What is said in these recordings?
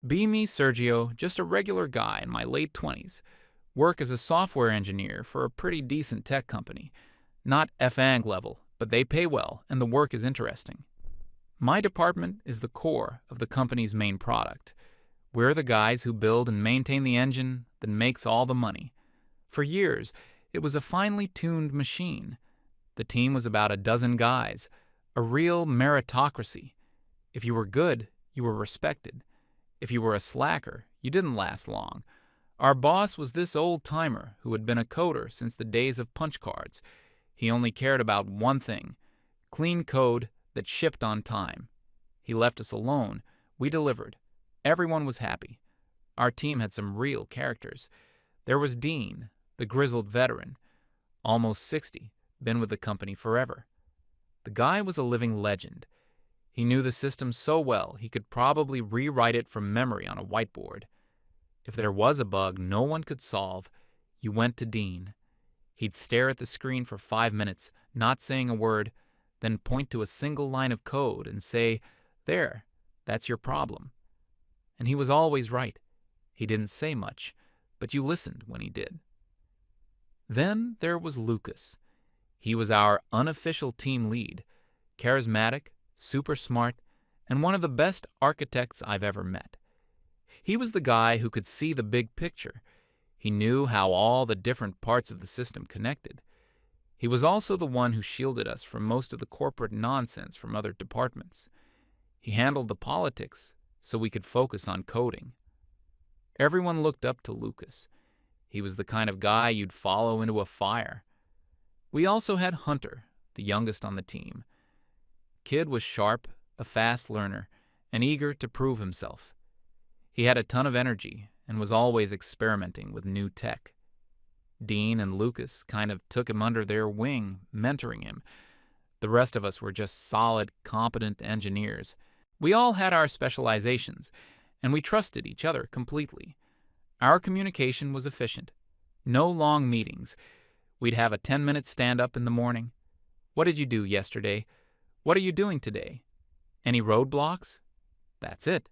Be me, Sergio, just a regular guy in my late 20s. Work as a software engineer for a pretty decent tech company. Not FANG level, but they pay well and the work is interesting. My department is the core of the company's main product. We're the guys who build and maintain the engine that makes all the money. For years, it was a finely tuned machine. The team was about a dozen guys, a real meritocracy. If you were good, you were respected. If you were a slacker, you didn't last long. Our boss was this old-timer who had been a coder since the days of punch cards. He only cared about one thing: clean code that shipped on time. He left us alone. We delivered. Everyone was happy. Our team had some real characters. There was Dean, the grizzled veteran, almost 60, been with the company forever. The guy was a living legend. He knew the system so well he could probably rewrite it from memory on a whiteboard. If there was a bug no one could solve, you went to Dean. He'd stare at the screen for 5 minutes, not saying a word, then point to a single line of code and say, "There, that's your problem." And he was always right. He didn't say much, but you listened when he did. Then there was Lucas. He was our unofficial team lead, charismatic, super smart, and one of the best architects I've ever met. He was the guy who could see the big picture. He knew how all the different parts of the system connected. He was also the one who shielded us from most of the corporate nonsense from other departments. He handled the politics so we could focus on coding. Everyone looked up to Lucas. He was the kind of guy you'd follow into a fire. We also had Hunter, the youngest on the team. Kid was sharp, a fast learner, and eager to prove himself. He had a ton of energy and was always experimenting with new tech. Dean and Lucas kind of took him under their wing, mentoring him. The rest of us were just solid, competent engineers. We all had our specializations, and we trusted each other completely. Our communication was efficient. No long meetings. We'd have a 10-minute stand-up in the morning. What did you do yesterday? What are you doing today? Any roadblocks? That's it.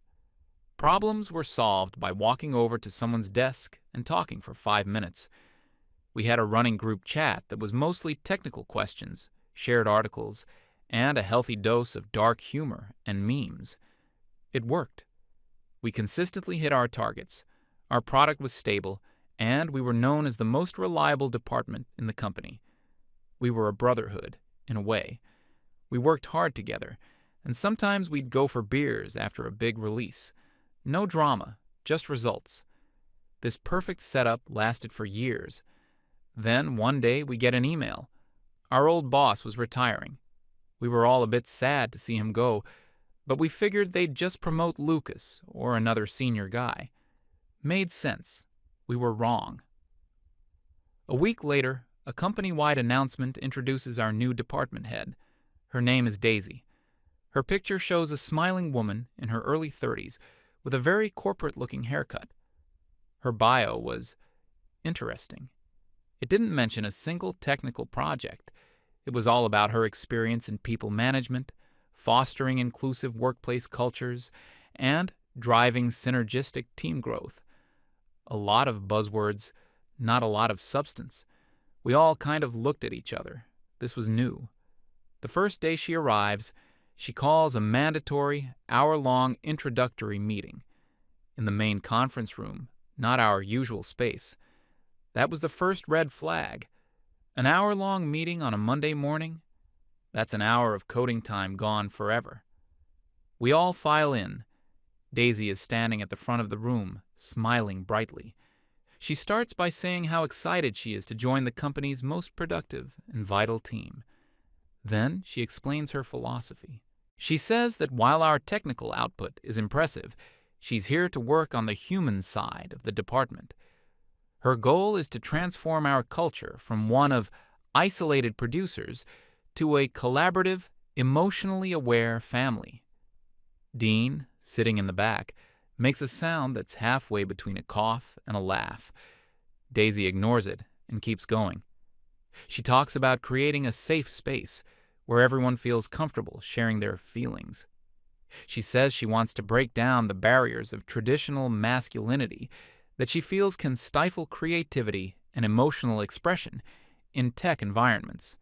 Problems were solved by walking over to someone's desk and talking for 5 minutes. We had a running group chat that was mostly technical questions, shared articles, and a healthy dose of dark humor and memes. It worked. We consistently hit our targets. Our product was stable, and we were known as the most reliable department in the company. We were a brotherhood, in a way. We worked hard together, and sometimes we'd go for beers after a big release. No drama, just results. This perfect setup lasted for years. Then, one day, we get an email. Our old boss was retiring. We were all a bit sad to see him go, but we figured they'd just promote Lucas or another senior guy. Made sense. We were wrong. A week later, a company-wide announcement introduces our new department head. Her name is Daisy. Her picture shows a smiling woman in her early 30s with a very corporate-looking haircut. Her bio was interesting. It didn't mention a single technical project. It was all about her experience in people management, fostering inclusive workplace cultures, and driving synergistic team growth. A lot of buzzwords, not a lot of substance. We all kind of looked at each other. This was new. The first day she arrives, she calls a mandatory, hour-long introductory meeting in the main conference room, not our usual space. That was the first red flag. An hour-long meeting on a Monday morning? That's an hour of coding time gone forever. We all file in. Daisy is standing at the front of the room, smiling brightly. She starts by saying how excited she is to join the company's most productive and vital team. Then she explains her philosophy. She says that while our technical output is impressive, she's here to work on the human side of the department. Her goal is to transform our culture from one of isolated producers to a collaborative, emotionally aware family. Dean, sitting in the back, makes a sound that's halfway between a cough and a laugh. Daisy ignores it and keeps going. She talks about creating a safe space where everyone feels comfortable sharing their feelings. She says she wants to break down the barriers of traditional masculinity that she feels can stifle creativity and emotional expression in tech environments.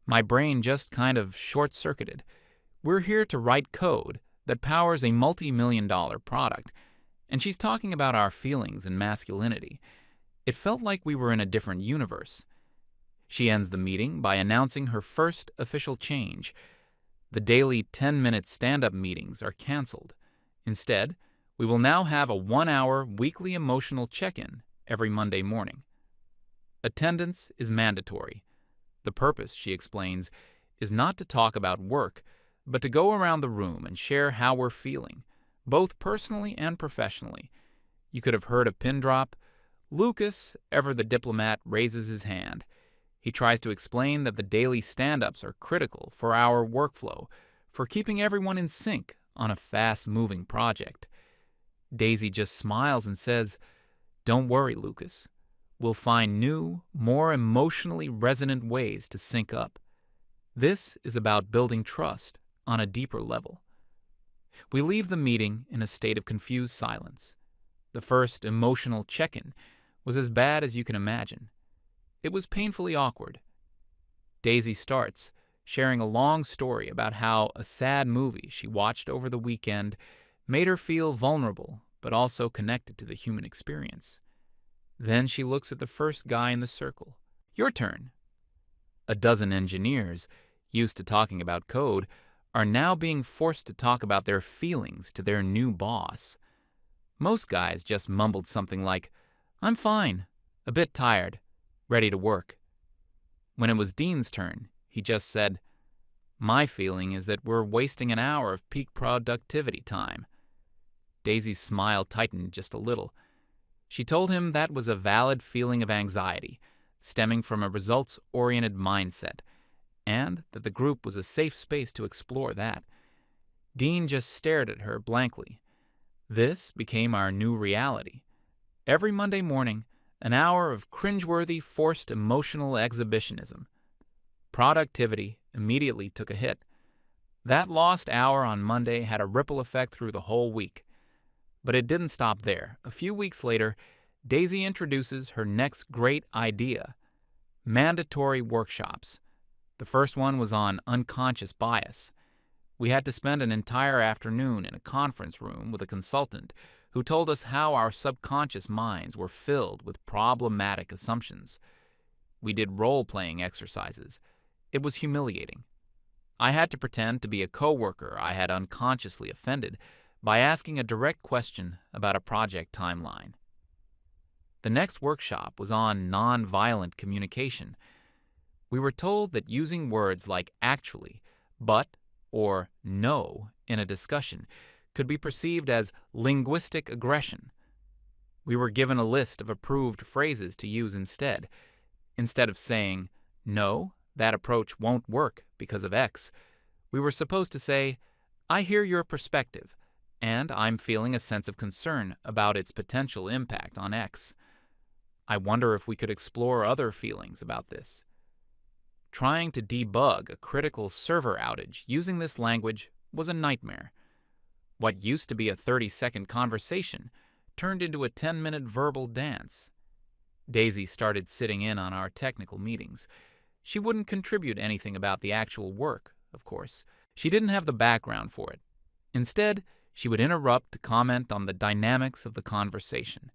My brain just kind of short-circuited. We're here to write code that powers a multi-million-dollar product, and she's talking about our feelings and masculinity. It felt like we were in a different universe. She ends the meeting by announcing her first official change. The daily 10-minute stand-up meetings are canceled. Instead, we will now have a 1-hour weekly emotional check-in every Monday morning. Attendance is mandatory. The purpose, she explains, is not to talk about work, but to go around the room and share how we're feeling, both personally and professionally. You could have heard a pin drop. Lucas, ever the diplomat, raises his hand. He tries to explain that the daily stand-ups are critical for our workflow, for keeping everyone in sync on a fast-moving project. Daisy just smiles and says, "Don't worry, Lucas. We'll find new, more emotionally resonant ways to sync up. This is about building trust on a deeper level." We leave the meeting in a state of confused silence. The first emotional check-in was as bad as you can imagine. It was painfully awkward. Daisy starts, sharing a long story about how a sad movie she watched over the weekend made her feel vulnerable but also connected to the human experience. Then she looks at the first guy in the circle. "Your turn." A dozen engineers, used to talking about code, are now being forced to talk about their feelings to their new boss. Most guys just mumbled something like, "I'm fine, a bit tired, ready to work." When it was Dean's turn, he just said, "My feeling is that we're wasting an hour of peak productivity time." Daisy's smile tightened just a little. She told him that was a valid feeling of anxiety, stemming from a results-oriented mindset, and that the group was a safe space to explore that. Dean just stared at her blankly. This became our new reality. Every Monday morning, an hour of cringeworthy, forced emotional exhibitionism. Productivity immediately took a hit. That lost hour on Monday had a ripple effect through the whole week. But it didn't stop there. A few weeks later, Daisy introduces her next great idea: mandatory workshops. The first one was on unconscious bias. We had to spend an entire afternoon in a conference room with a consultant who told us how our subconscious minds were filled with problematic assumptions. We did role-playing exercises. It was humiliating. I had to pretend to be a coworker I had unconsciously offended by asking a direct question about a project timeline. The next workshop was on nonviolent communication. We were told that using words like actually, but, or no in a discussion could be perceived as linguistic aggression. We were given a list of approved phrases to use instead. Instead of saying, "No, that approach won't work because of X," we were supposed to say, "I hear your perspective, and I'm feeling a sense of concern about its potential impact on X. I wonder if we could explore other feelings about this." Trying to debug a critical server outage using this language was a nightmare. What used to be a 30-second conversation turned into a 10-minute verbal dance. Daisy started sitting in on our technical meetings. She wouldn't contribute anything about the actual work, of course. She didn't have the background for it. Instead, she would interrupt to comment on the dynamics of the conversation.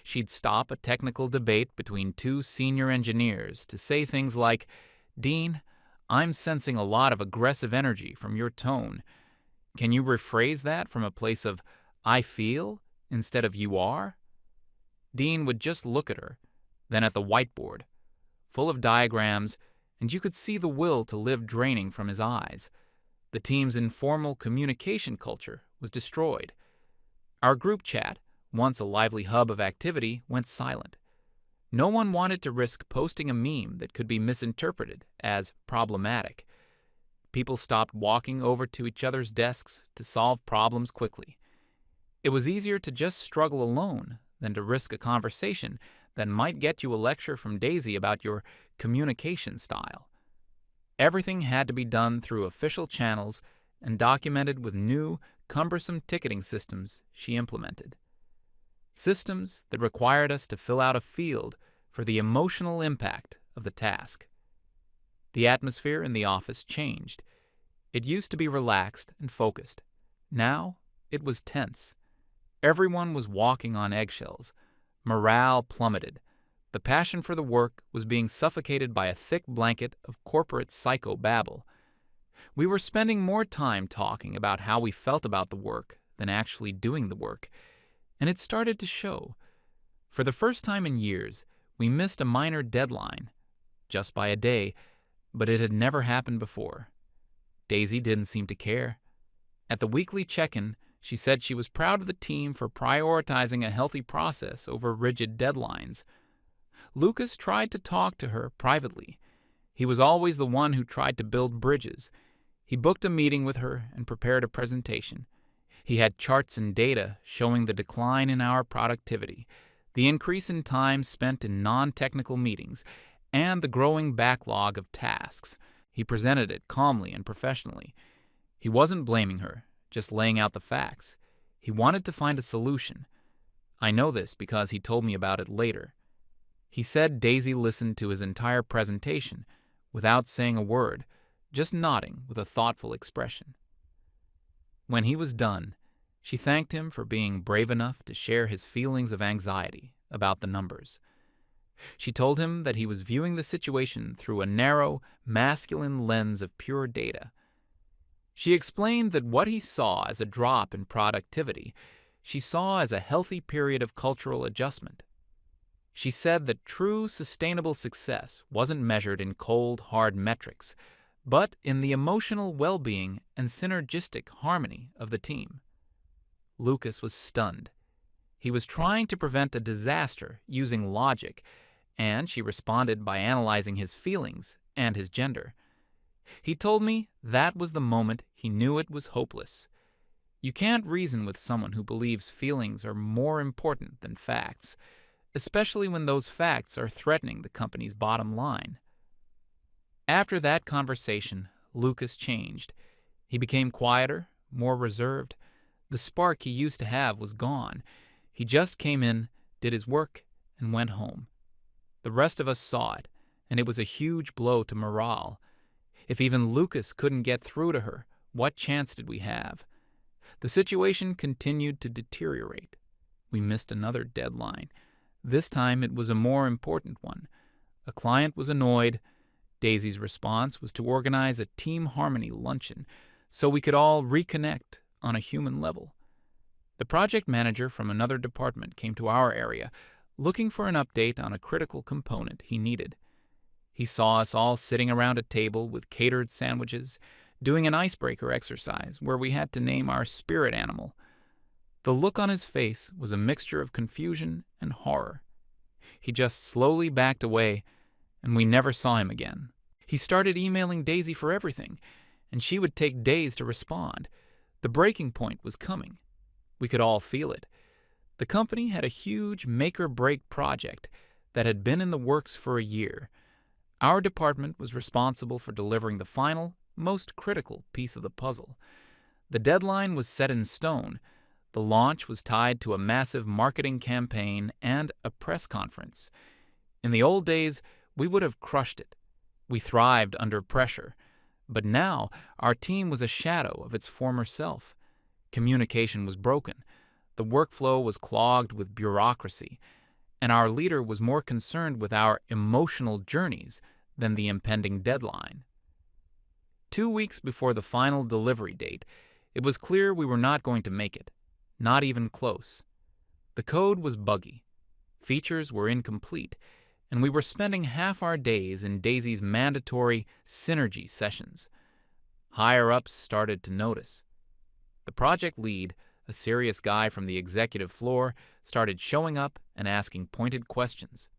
She'd stop a technical debate between two senior engineers to say things like, "Dean, I'm sensing a lot of aggressive energy from your tone. Can you rephrase that from a place of 'I feel' instead of 'you are'?" Dean would just look at her, then at the whiteboard, full of diagrams, and you could see the will to live draining from his eyes. The team's informal communication culture was destroyed. Our group chat, once a lively hub of activity, went silent. No one wanted to risk posting a meme that could be misinterpreted as problematic. People stopped walking over to each other's desks to solve problems quickly. It was easier to just struggle alone than to risk a conversation that might get you a lecture from Daisy about your communication style. Everything had to be done through official channels and documented with new, cumbersome ticketing systems she implemented. Systems that required us to fill out a field for the emotional impact of the task. The atmosphere in the office changed. It used to be relaxed and focused. Now, it was tense. Everyone was walking on eggshells. Morale plummeted. The passion for the work was being suffocated by a thick blanket of corporate psychobabble. We were spending more time talking about how we felt about the work than actually doing the work, and it started to show. For the first time in years, we missed a minor deadline, just by a day, but it had never happened before. Daisy didn't seem to care. At the weekly check-in, she said she was proud of the team for prioritizing a healthy process over rigid deadlines. Lucas tried to talk to her privately. He was always the one who tried to build bridges. He booked a meeting with her and prepared a presentation. He had charts and data showing the decline in our productivity, the increase in time spent in non-technical meetings, and the growing backlog of tasks. He presented it calmly and professionally. He wasn't blaming her, just laying out the facts. He wanted to find a solution. I know this because he told me about it later. He said Daisy listened to his entire presentation without saying a word, just nodding with a thoughtful expression. When he was done, she thanked him for being brave enough to share his feelings of anxiety about the numbers. She told him that he was viewing the situation through a narrow, masculine lens of pure data. She explained that what he saw as a drop in productivity, she saw as a healthy period of cultural adjustment. She said that true sustainable success wasn't measured in cold, hard metrics, but in the emotional well-being and synergistic harmony of the team. Lucas was stunned. He was trying to prevent a disaster using logic, and she responded by analyzing his feelings and his gender. He told me that was the moment he knew it was hopeless. You can't reason with someone who believes feelings are more important than facts, especially when those facts are threatening the company's bottom line. After that conversation, Lucas changed. He became quieter, more reserved. The spark he used to have was gone. He just came in, did his work, and went home. The rest of us saw it, and it was a huge blow to morale. If even Lucas couldn't get through to her, what chance did we have? The situation continued to deteriorate. We missed another deadline. This time it was a more important one. A client was annoyed. Daisy's response was to organize a team harmony luncheon so we could all reconnect on a human level. The project manager from another department came to our area, looking for an update on a critical component he needed. He saw us all sitting around a table with catered sandwiches, doing an icebreaker exercise where we had to name our spirit animal. The look on his face was a mixture of confusion and horror. He just slowly backed away, and we never saw him again. He started emailing Daisy for everything, and she would take days to respond. The breaking point was coming. We could all feel it. The company had a huge make-or-break project that had been in the works for a year. Our department was responsible for delivering the final, most critical piece of the puzzle. The deadline was set in stone. The launch was tied to a massive marketing campaign and a press conference. In the old days, we would have crushed it. We thrived under pressure. But now, our team was a shadow of its former self. Communication was broken. The workflow was clogged with bureaucracy, and our leader was more concerned with our emotional journeys than the impending deadline. 2 weeks before the final delivery date, it was clear we were not going to make it, not even close. The code was buggy, features were incomplete, and we were spending half our days in Daisy's mandatory synergy sessions. Higher-ups started to notice. The project lead, a serious guy from the executive floor, started showing up and asking pointed questions.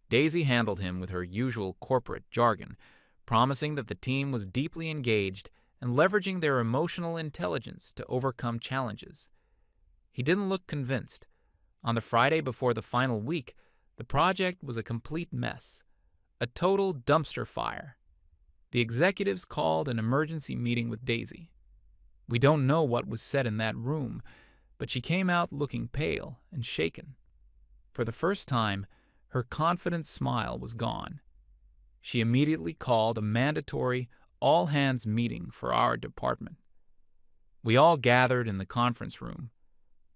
Daisy handled him with her usual corporate jargon, promising that the team was deeply engaged and leveraging their emotional intelligence to overcome challenges. He didn't look convinced. On the Friday before the final week, the project was a complete mess, a total dumpster fire. The executives called an emergency meeting with Daisy. We don't know what was said in that room, but she came out looking pale and shaken. For the first time, her confident smile was gone. She immediately called a mandatory all-hands meeting for our department. We all gathered in the conference room.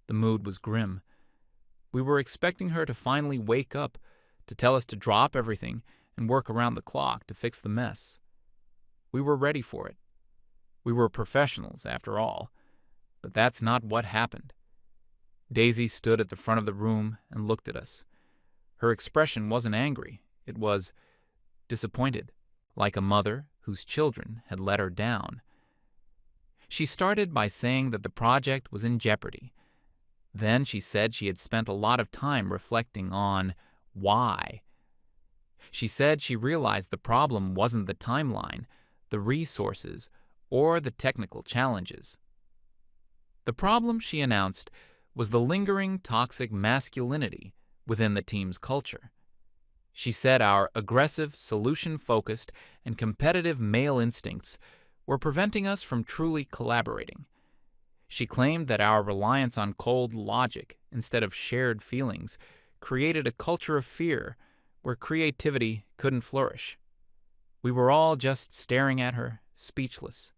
The mood was grim. We were expecting her to finally wake up, to tell us to drop everything and work around the clock to fix the mess. We were ready for it. We were professionals, after all. But that's not what happened. Daisy stood at the front of the room and looked at us. Her expression wasn't angry. It was disappointed, like a mother whose children had let her down. She started by saying that the project was in jeopardy. Then she said she had spent a lot of time reflecting on why. She said she realized the problem wasn't the timeline, the resources, or the technical challenges. The problem, she announced, was the lingering toxic masculinity within the team's culture. She said our aggressive, solution-focused, and competitive male instincts were preventing us from truly collaborating. She claimed that our reliance on cold logic instead of shared feelings created a culture of fear where creativity couldn't flourish. We were all just staring at her, speechless.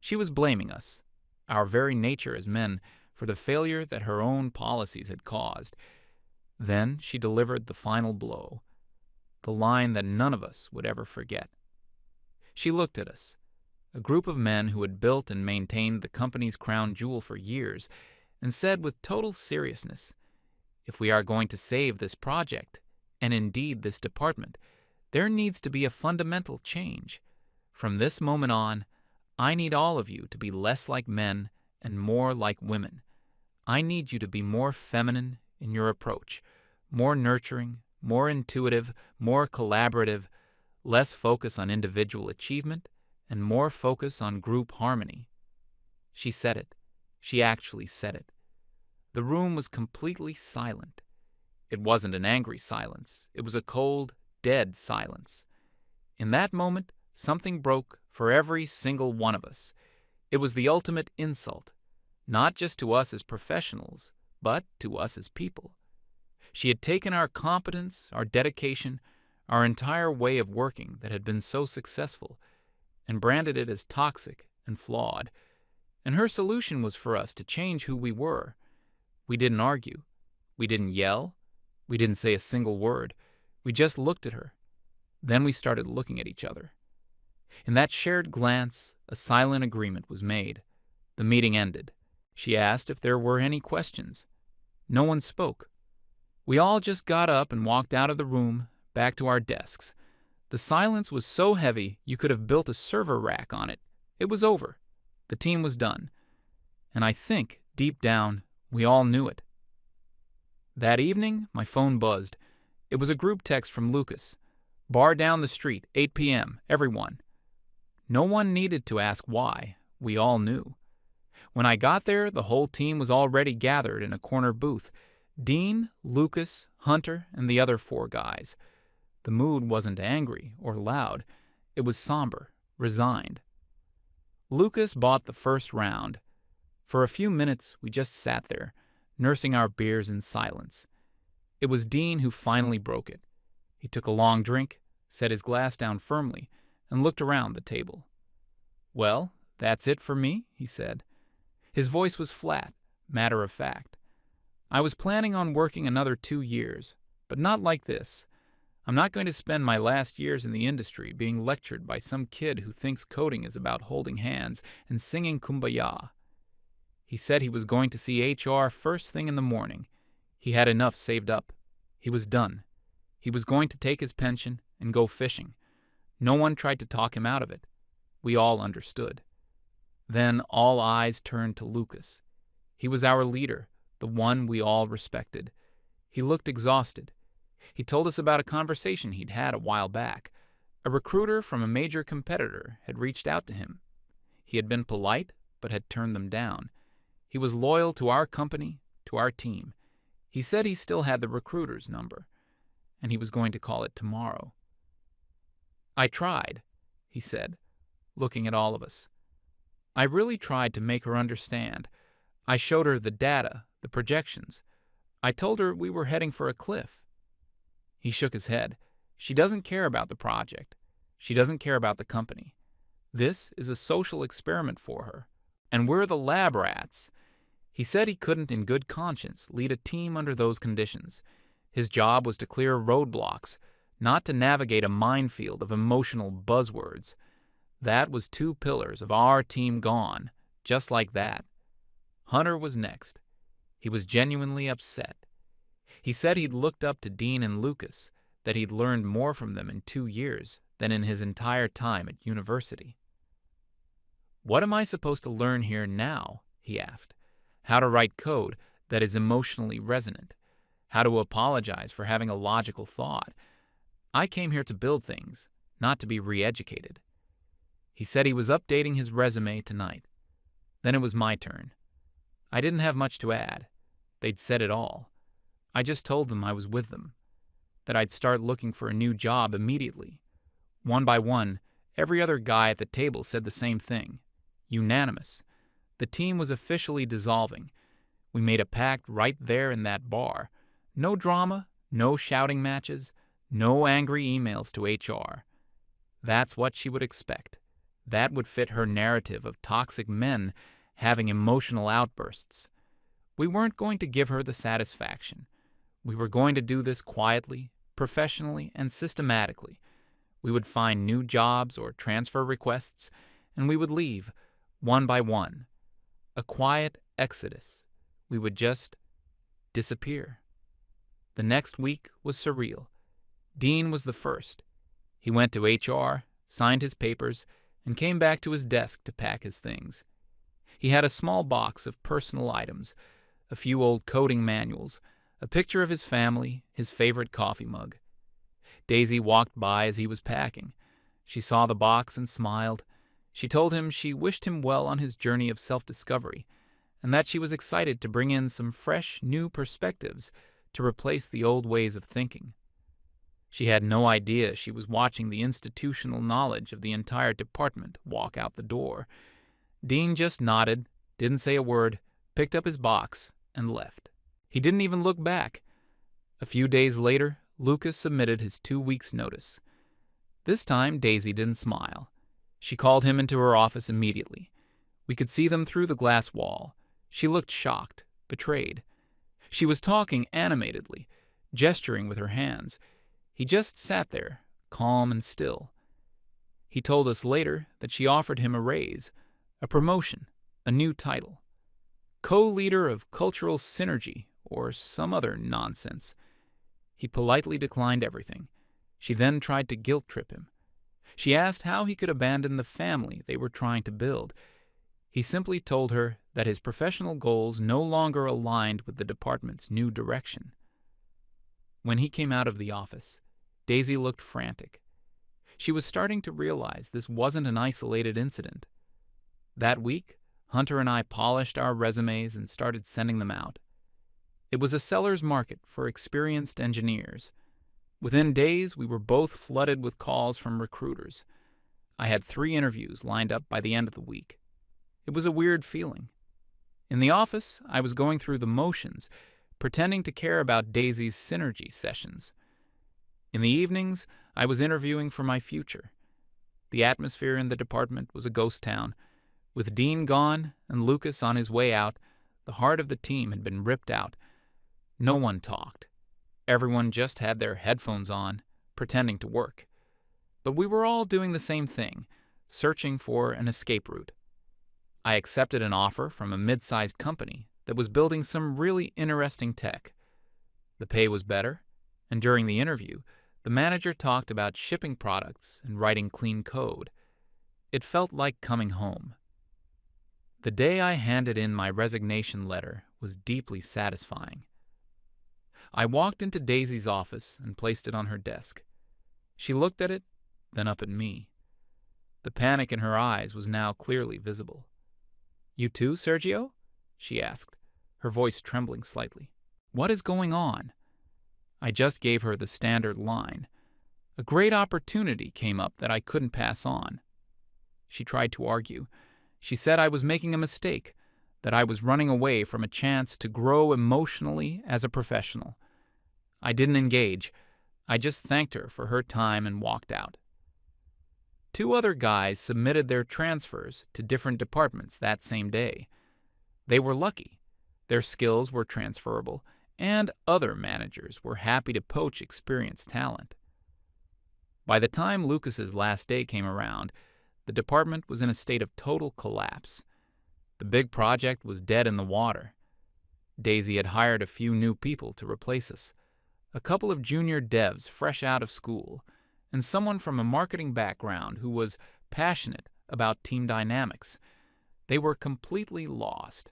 She was blaming us, our very nature as men, for the failure that her own policies had caused. Then she delivered the final blow, the line that none of us would ever forget. She looked at us, a group of men who had built and maintained the company's crown jewel for years, and said with total seriousness, "If we are going to save this project, and indeed this department, there needs to be a fundamental change. From this moment on, I need all of you to be less like men and more like women. I need you to be more feminine in your approach, more nurturing, more intuitive, more collaborative, less focus on individual achievement, and more focus on group harmony." She said it. She actually said it. The room was completely silent. It wasn't an angry silence. It was a cold, dead silence. In that moment, something broke for every single one of us. It was the ultimate insult, not just to us as professionals, but to us as people. She had taken our competence, our dedication, our entire way of working that had been so successful, and branded it as toxic and flawed. And her solution was for us to change who we were. We didn't argue. We didn't yell. We didn't say a single word. We just looked at her. Then we started looking at each other. In that shared glance, a silent agreement was made. The meeting ended. She asked if there were any questions. No one spoke. We all just got up and walked out of the room, back to our desks. The silence was so heavy you could have built a server rack on it. It was over. The team was done. And I think, deep down, we all knew it. That evening, my phone buzzed. It was a group text from Lucas. "Bar down the street, 8 p.m., everyone." No one needed to ask why. We all knew. When I got there, the whole team was already gathered in a corner booth. Dean, Lucas, Hunter, and the other 4 guys. The mood wasn't angry or loud. It was somber, resigned. Lucas bought the first round. For a few minutes, we just sat there, nursing our beers in silence. It was Dean who finally broke it. He took a long drink, set his glass down firmly, and looked around the table. "Well, that's it for me," he said. His voice was flat, matter of fact. "I was planning on working another 2 years, but not like this. I'm not going to spend my last years in the industry being lectured by some kid who thinks coding is about holding hands and singing Kumbaya." He said he was going to see HR first thing in the morning. He had enough saved up. He was done. He was going to take his pension and go fishing. No one tried to talk him out of it. We all understood. Then all eyes turned to Lucas. He was our leader, the one we all respected. He looked exhausted. He told us about a conversation he'd had a while back. A recruiter from a major competitor had reached out to him. He had been polite, but had turned them down. He was loyal to our company, to our team. He said he still had the recruiter's number, and he was going to call it tomorrow. "I tried," he said, looking at all of us. I really tried to make her understand. I showed her the data, the projections. I told her we were heading for a cliff. He shook his head. She doesn't care about the project. She doesn't care about the company. This is a social experiment for her, and we're the lab rats. He said he couldn't in good conscience lead a team under those conditions. His job was to clear roadblocks, not to navigate a minefield of emotional buzzwords. That was 2 pillars of our team gone, just like that. Hunter was next. He was genuinely upset. He said he'd looked up to Dean and Lucas, that he'd learned more from them in 2 years than in his entire time at university. "What am I supposed to learn here now?" he asked. "How to write code that is emotionally resonant. How to apologize for having a logical thought. I came here to build things, not to be re-educated." He said he was updating his resume tonight. Then it was my turn. I didn't have much to add. They'd said it all. I just told them I was with them, that I'd start looking for a new job immediately. One by one, every other guy at the table said the same thing. Unanimous. The team was officially dissolving. We made a pact right there in that bar. No drama, no shouting matches, no angry emails to HR. That's what she would expect. That would fit her narrative of toxic men having emotional outbursts. We weren't going to give her the satisfaction. We were going to do this quietly, professionally, and systematically. We would find new jobs or transfer requests, and we would leave, one by one. A quiet exodus. We would just disappear. The next week was surreal. Dean was the first. He went to HR, signed his papers, and came back to his desk to pack his things. He had a small box of personal items, a few old coding manuals, a picture of his family, his favorite coffee mug. Daisy walked by as he was packing. She saw the box and smiled. She told him she wished him well on his journey of self-discovery, and that she was excited to bring in some fresh, new perspectives to replace the old ways of thinking. She had no idea she was watching the institutional knowledge of the entire department walk out the door. Dean just nodded, didn't say a word, picked up his box, and left. He didn't even look back. A few days later, Lucas submitted his 2 weeks' notice. This time, Daisy didn't smile. She called him into her office immediately. We could see them through the glass wall. She looked shocked, betrayed. She was talking animatedly, gesturing with her hands. He just sat there, calm and still. He told us later that she offered him a raise, a promotion, a new title. Co-leader of cultural synergy, or some other nonsense. He politely declined everything. She then tried to guilt-trip him. She asked how he could abandon the family they were trying to build. He simply told her that his professional goals no longer aligned with the department's new direction. When he came out of the office, Daisy looked frantic. She was starting to realize this wasn't an isolated incident. That week, Hunter and I polished our resumes and started sending them out. It was a seller's market for experienced engineers. Within days, we were both flooded with calls from recruiters. I had 3 interviews lined up by the end of the week. It was a weird feeling. In the office, I was going through the motions, pretending to care about Daisy's synergy sessions. In the evenings, I was interviewing for my future. The atmosphere in the department was a ghost town. With Dean gone and Lucas on his way out, the heart of the team had been ripped out. No one talked. Everyone just had their headphones on, pretending to work. But we were all doing the same thing, searching for an escape route. I accepted an offer from a mid-sized company that was building some really interesting tech. The pay was better, and during the interview, the manager talked about shipping products and writing clean code. It felt like coming home. The day I handed in my resignation letter was deeply satisfying. I walked into Daisy's office and placed it on her desk. She looked at it, then up at me. The panic in her eyes was now clearly visible. "You too, Sergio?" she asked, her voice trembling slightly. "What is going on?" I just gave her the standard line. A great opportunity came up that I couldn't pass on. She tried to argue. She said I was making a mistake, that I was running away from a chance to grow emotionally as a professional. I didn't engage. I just thanked her for her time and walked out. 2 other guys submitted their transfers to different departments that same day. They were lucky. Their skills were transferable, and other managers were happy to poach experienced talent. By the time Lucas's last day came around, the department was in a state of total collapse. The big project was dead in the water. Daisy had hired a few new people to replace us, a couple of junior devs fresh out of school, and someone from a marketing background who was passionate about team dynamics. They were completely lost.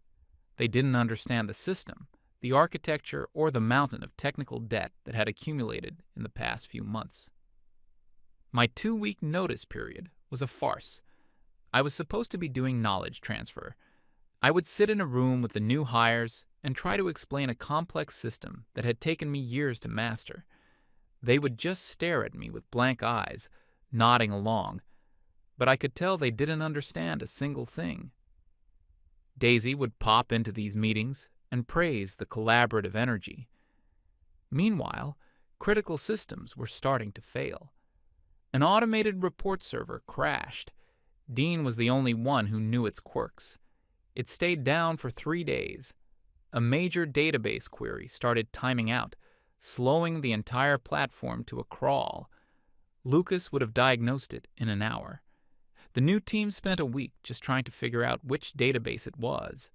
They didn't understand the system, the architecture, or the mountain of technical debt that had accumulated in the past few months. My 2-week notice period was a farce. I was supposed to be doing knowledge transfer. I would sit in a room with the new hires and try to explain a complex system that had taken me years to master. They would just stare at me with blank eyes, nodding along, but I could tell they didn't understand a single thing. Daisy would pop into these meetings and praise the collaborative energy. Meanwhile, critical systems were starting to fail. An automated report server crashed. Dean was the only one who knew its quirks. It stayed down for 3 days. A major database query started timing out, slowing the entire platform to a crawl. Lucas would have diagnosed it in an hour. The new team spent a week just trying to figure out which database it was.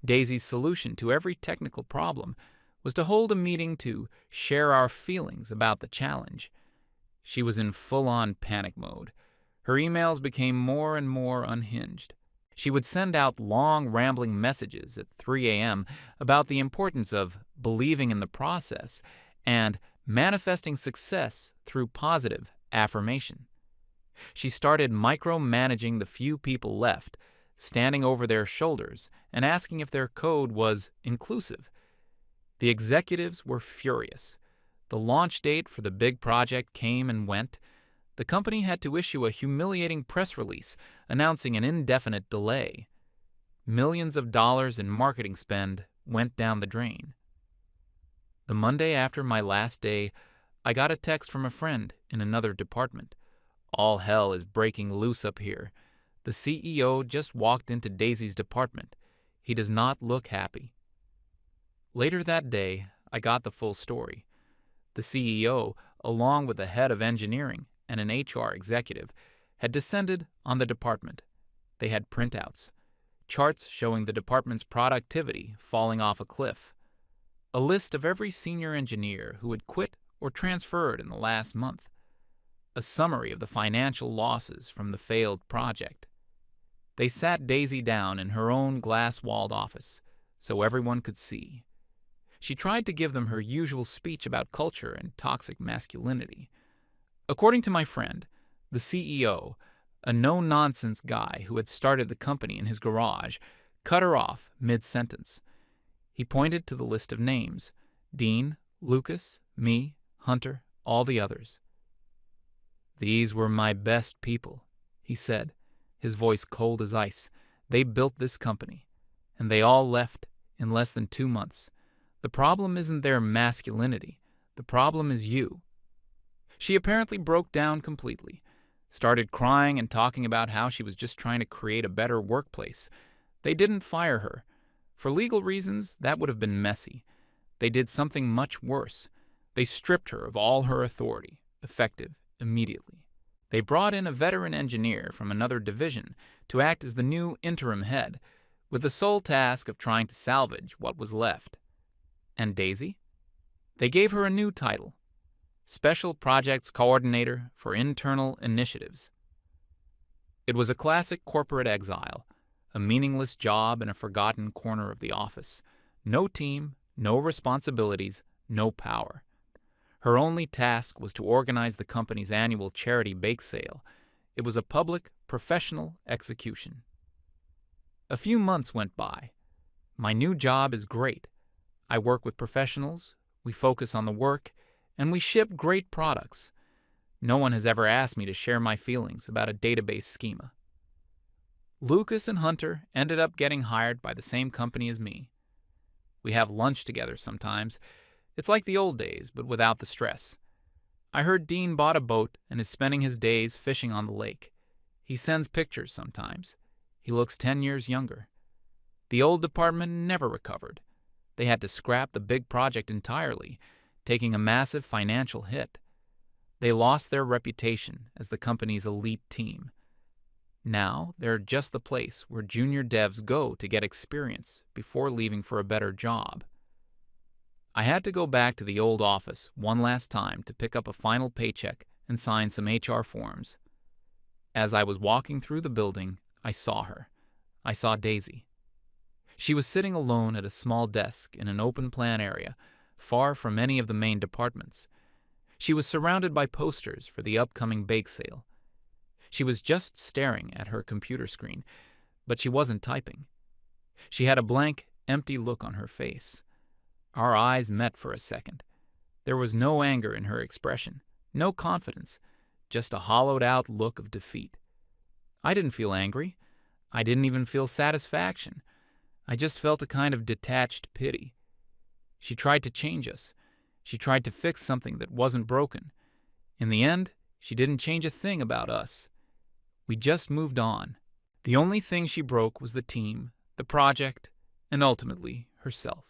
Daisy's solution to every technical problem was to hold a meeting to share our feelings about the challenge. She was in full-on panic mode. Her emails became more and more unhinged. She would send out long, rambling messages at 3 a.m. about the importance of believing in the process and manifesting success through positive affirmation. She started micromanaging the few people left, standing over their shoulders and asking if their code was inclusive. The executives were furious. The launch date for the big project came and went. The company had to issue a humiliating press release announcing an indefinite delay. Millions of dollars in marketing spend went down the drain. The Monday after my last day, I got a text from a friend in another department. All hell is breaking loose up here. The CEO just walked into Daisy's department. He does not look happy. Later that day, I got the full story. The CEO, along with the head of engineering and an HR executive, had descended on the department. They had printouts, charts showing the department's productivity falling off a cliff, a list of every senior engineer who had quit or transferred in the last month, a summary of the financial losses from the failed project. They sat Daisy down in her own glass-walled office so everyone could see. She tried to give them her usual speech about culture and toxic masculinity. According to my friend, the CEO, a no-nonsense guy who had started the company in his garage, cut her off mid-sentence. He pointed to the list of names: Dean, Lucas, me, Hunter, all the others. "These were my best people," he said, his voice cold as ice. "They built this company, and they all left in less than 2 months. The problem isn't their masculinity. The problem is you." She apparently broke down completely, started crying and talking about how she was just trying to create a better workplace. They didn't fire her. For legal reasons, that would have been messy. They did something much worse. They stripped her of all her authority, effective immediately. They brought in a veteran engineer from another division to act as the new interim head, with the sole task of trying to salvage what was left. And Daisy? They gave her a new title: Special Projects Coordinator for Internal Initiatives. It was a classic corporate exile, a meaningless job in a forgotten corner of the office. No team, no responsibilities, no power. Her only task was to organize the company's annual charity bake sale. It was a public, professional execution. A few months went by. My new job is great. I work with professionals, we focus on the work, and we ship great products. No one has ever asked me to share my feelings about a database schema. Lucas and Hunter ended up getting hired by the same company as me. We have lunch together sometimes. It's like the old days, but without the stress. I heard Dean bought a boat and is spending his days fishing on the lake. He sends pictures sometimes. He looks 10 years younger. The old department never recovered. They had to scrap the big project entirely, taking a massive financial hit. They lost their reputation as the company's elite team. Now, they're just the place where junior devs go to get experience before leaving for a better job. I had to go back to the old office one last time to pick up a final paycheck and sign some HR forms. As I was walking through the building, I saw her. I saw Daisy. She was sitting alone at a small desk in an open-plan area, far from any of the main departments. She was surrounded by posters for the upcoming bake sale. She was just staring at her computer screen, but she wasn't typing. She had a blank, empty look on her face. Our eyes met for a second. There was no anger in her expression, no confidence, just a hollowed-out look of defeat. I didn't feel angry. I didn't even feel satisfaction. I just felt a kind of detached pity. She tried to change us. She tried to fix something that wasn't broken. In the end, she didn't change a thing about us. We just moved on. The only thing she broke was the team, the project, and ultimately herself.